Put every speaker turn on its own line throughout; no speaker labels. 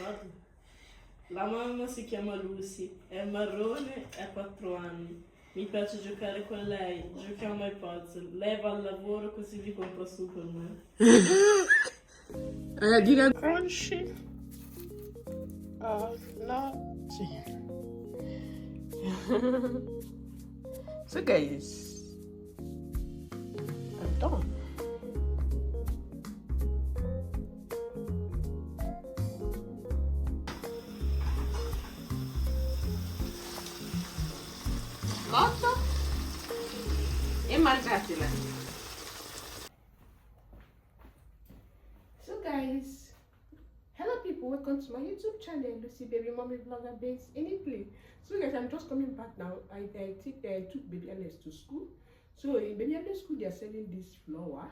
Guarda. La mamma si chiama Lucy, è marrone e ha 4 anni. Mi piace giocare con lei, giochiamo ai puzzle. Lei va al lavoro così vi compro su per me.
Dire crunchy or nothing. So guys, I'm done. Cotto e mangiatela. So guys, hello people, welcome to my YouTube channel, Lucy Baby Mommy Vlogger based in Italy. So guys, I'm just coming back now. I took baby Alice to school. So in baby Alice school, they are selling this flour,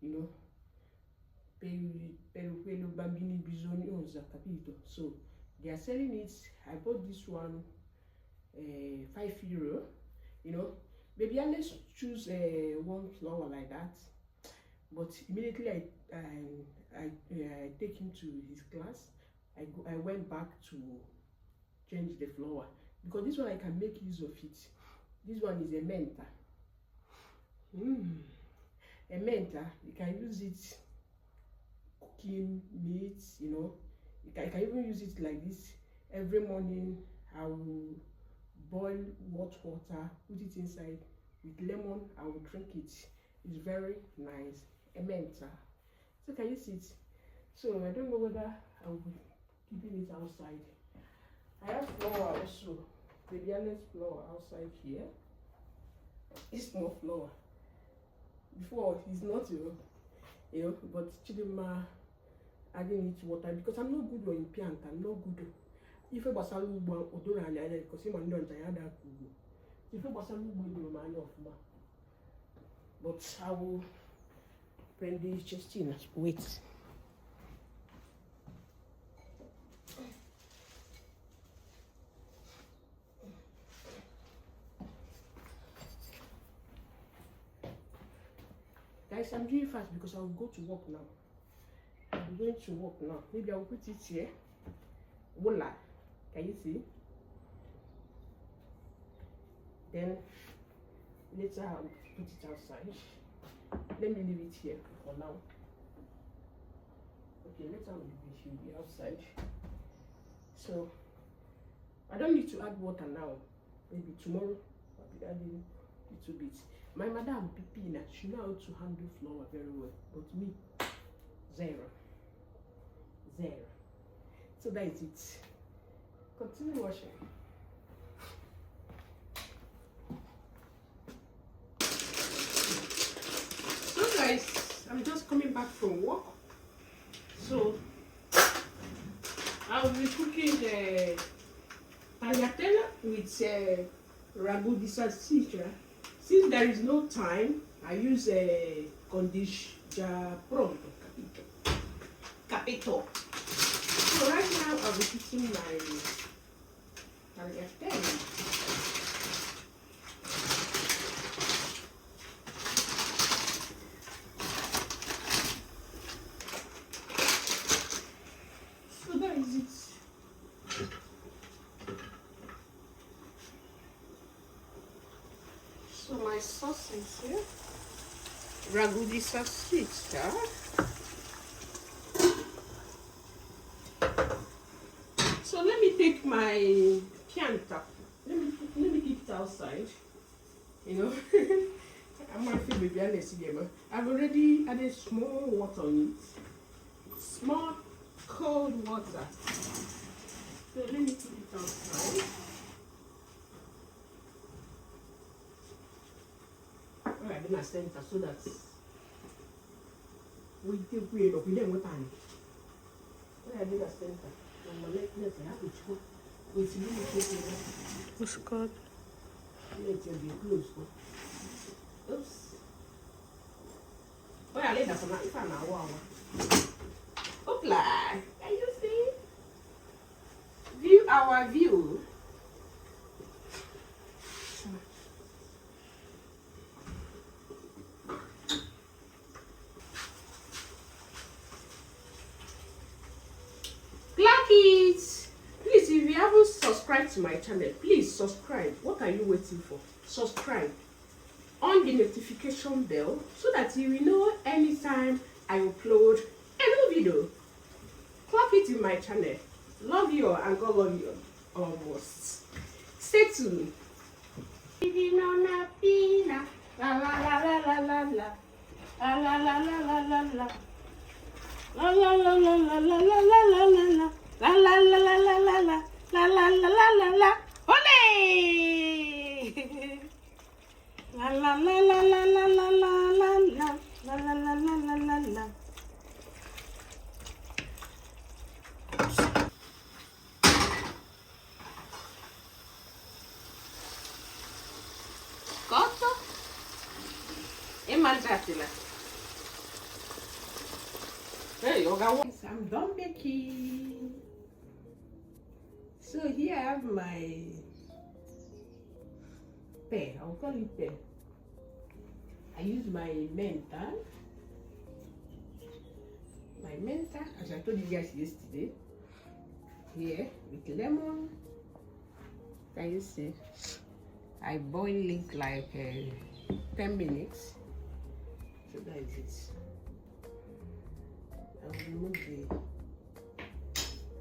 you know, per bambini bisogno capito. So they are selling it. I bought this one €5. You know, baby Alice choose one flour like that, but immediately I take him to his class. I went back to change the flour because this one I can make use of it. This one is a menta. A menta, you can use it cooking meat, you know. I can even use it like this. Every morning I will boil hot water, put it inside with lemon. I will drink it. It's very nice. A menta. So can you see it? So I don't know whether I will be keeping it outside. I have flour also. Baby Alice flour outside here. It's more flour. Before it's not, you know, but Chidima adding it water because I'm not good on piant. I'm not good. If I was a little odor and I because him and don't I had that. If I was a little man of ma, but I will prend the chest in. Wait. Guys, I'm doing fast because I will go to work now. I'm going to work now. Maybe I will put it here. Voila. Can you see? Then later I will put it outside. Let me leave it here for now. Okay, later it will be outside. So I don't need to add water now. Maybe tomorrow I'll be adding a little bit. My madam Pipina, she knows how to handle flour very well, but me, zero. So that is it. Continue washing. So guys, I'm just coming back from work. So I'll be cooking the tagliatelle with ragu di salsiccia. Since there is no time, I use a condition già pronto, capito. So right now I'll be cooking my tagliatelle. So that is it. So my sauce is here. Ragu di salsiccia. So let me take my pianta. Let me keep it outside. You know, I might feel baby Alice again. I've already added small water on it. Small cold water. So let me keep it outside. I didn't stand so that we take way of them with time. I didn't stand.
What's good?
Let it be close. Oops. Well, I laid that if I'm a wow. Oopla! Can you see? View our view. it. Please, if you haven't subscribed to my channel, please subscribe. What are you waiting for? Subscribe. On the notification bell so that you will know anytime I upload a new video. Clap it in my channel. Love you all and God love you almost. Stay tuned. Living on a pina. La la la la la la la. La la la la la la la. La la la la la la la la la la. La la la la la la la. La la la la la la. Ole! La la la la la la la la la la. La la la la la la la. Cotto e mangiatela. Hey, I'm done baking. So here I have my pear. I'll call it pear. I use my menta. My menta, as I told you guys yesterday. Here with lemon. Can you see? I boil it like 10 minutes. So that is it. I will remove the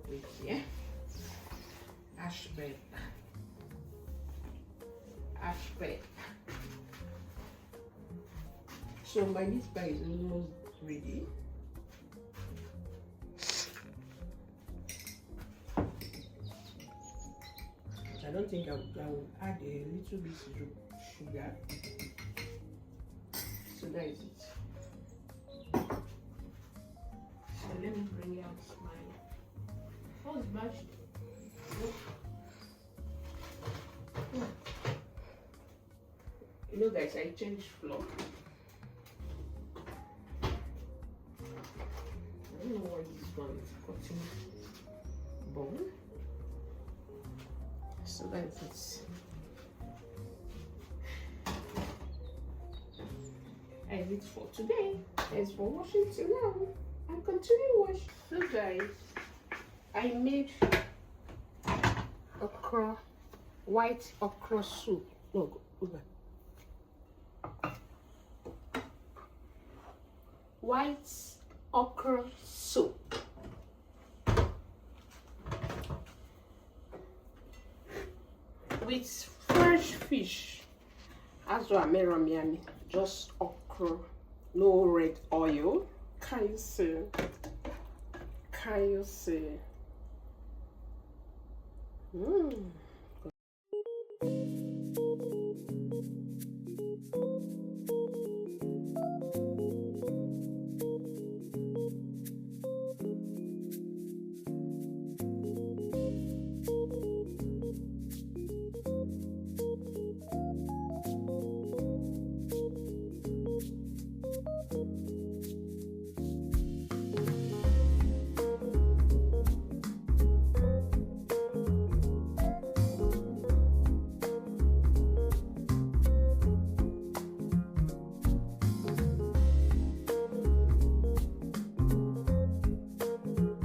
wait here. Ash bread. Ash bread. So my meat pie is almost ready. I don't think I will add a little bit of sugar. So that is it. So let me bring out my first batch. You know guys, I changed flour. I don't know why this one is cutting bone. So that's it. And it's for today. Thanks for watching till now. And continue watch. So guys, I made okra, white okra soup. No, go back. White okra soup. With fresh fish. As well, Miami, just okra, no red oil. Can you see? Can you see?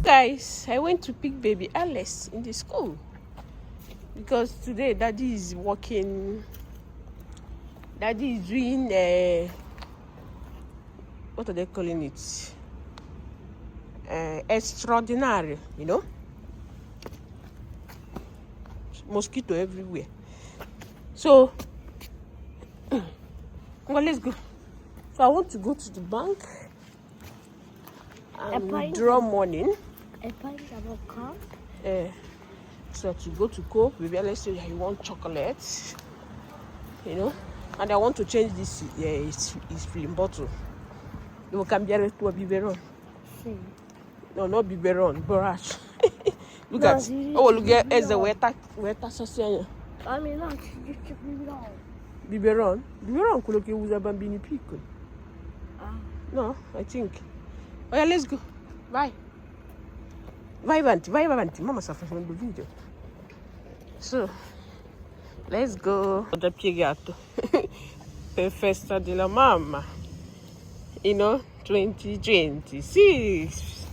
Guys, I went to pick baby Alice in the school because today daddy is working. Daddy is doing what are they calling it? Extraordinary, you know. Mosquito everywhere. So, well, let's go. So I want to go to the bank and withdraw money. So to go to Coke, maybe let's say you want chocolate, you know, and I want to change this his film bottle. You can be to a biberon. No, not biberon, brush. Look at look at as a weta sasanya.
I mean, not just biberon.
Biberon? Biberon could use a bambini pico. No, I think. Oh yeah, let's go. Bye. Vai avanti, mamma sta facendo video. So, let's go. Ho già piegato per festa della mamma, you know, 2026.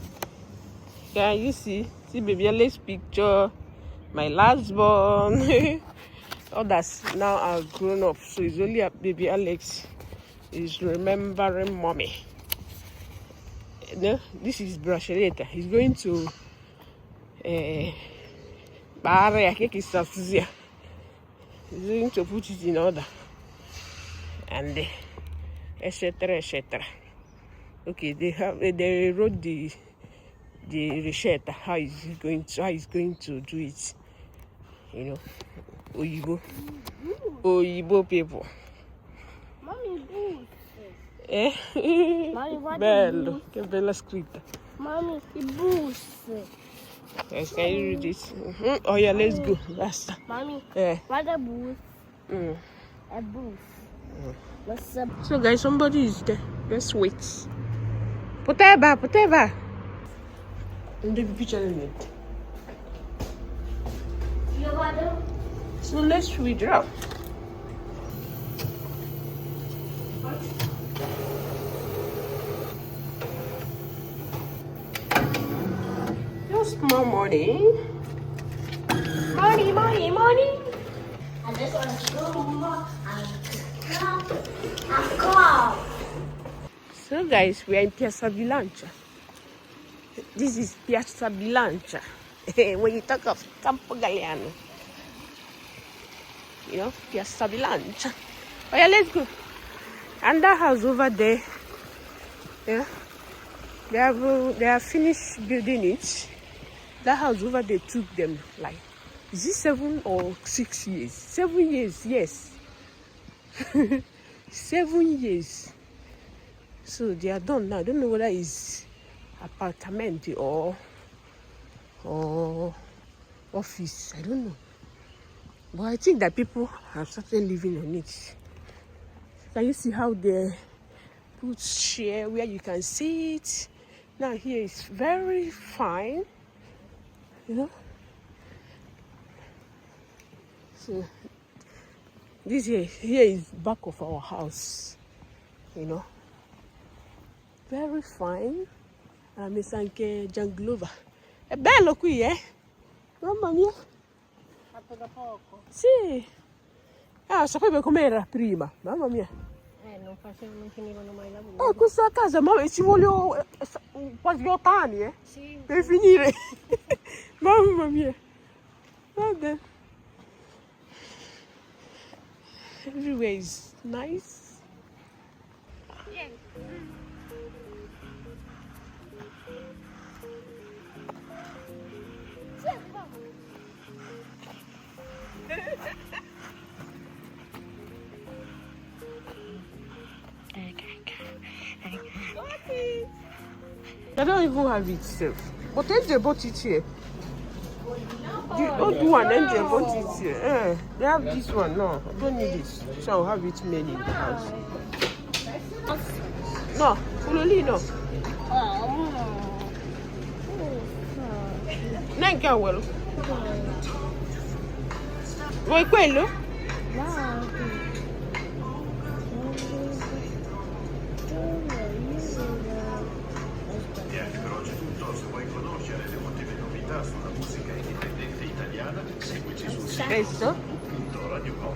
Can you see? See baby Alex picture, my last born. Others now are grown up, so it's only a baby Alex is remembering mommy. No, this is Brasheleta. He's going to Barre, he's going to put it in order, and etc. etc. Okay, they wrote the receipt how he's going to do it. You know, Oyibo people.
Mommy, boost.
Eh?
Mommy, what
Bello,
boost?
che bella scritta.
Mommy, the boost.
Yes, can you read it? Oh yeah, let's go. Basta.
Mommy,
Yeah.
what a boost?
Mm.
A boost. What's up?
So guys, somebody is there. Let's wait. Poteba. And the picture in it.
You got it?
So let's withdraw. Just more money. Money.
I just want to go more and come.
So guys, we are in Piazza Bilancia. This is Piazza Bilancia. When you talk of Campo Galliano, you know, Piazza Bilancia. Oh yeah, let's go. And that house over there, yeah, they have finished building it. That house over there took them like, is it 7 or 6 years? 7 years, yes. 7 years. So they are done now. I don't know whether it's apartment or office. I don't know. But I think that people have started living on it. Can you see how they put chair where you can sit? Now here is very fine. You know? So this here is back of our house. You know? Very fine. Mi sa anche Gianglova. È bello qui, eh? Mamma mia.
Fatto da poco.
Sì. Ah, sapevo com'era prima. Mamma mia.
Non finivano mai lavoro.
Questa casa, mamma, ci voglio quasi 8 anni, eh?
Sì.
Per finire. Mamma mia. Vabbè. Everywhere is nice.
Yeah.
I don't even have it safe. But Angel bought it here. The old one, Angel bought it here. They have this one. No, I don't need this. So I'll have it many in the house. No, fully no. Neanche a quello. Vuoi quello?
Per oggi è tutto. Se vuoi conoscere le ultime novità sulla musica indipendente italiana, seguici sul sito
Questo?
Radio Com.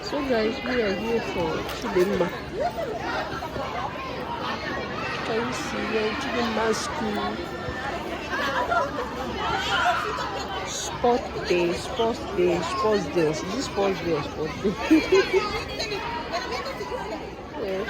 So guys, we are here for Chidimma. Can you see here? Chidimma school. Sports day. Is this sports day or sports day? Yeah.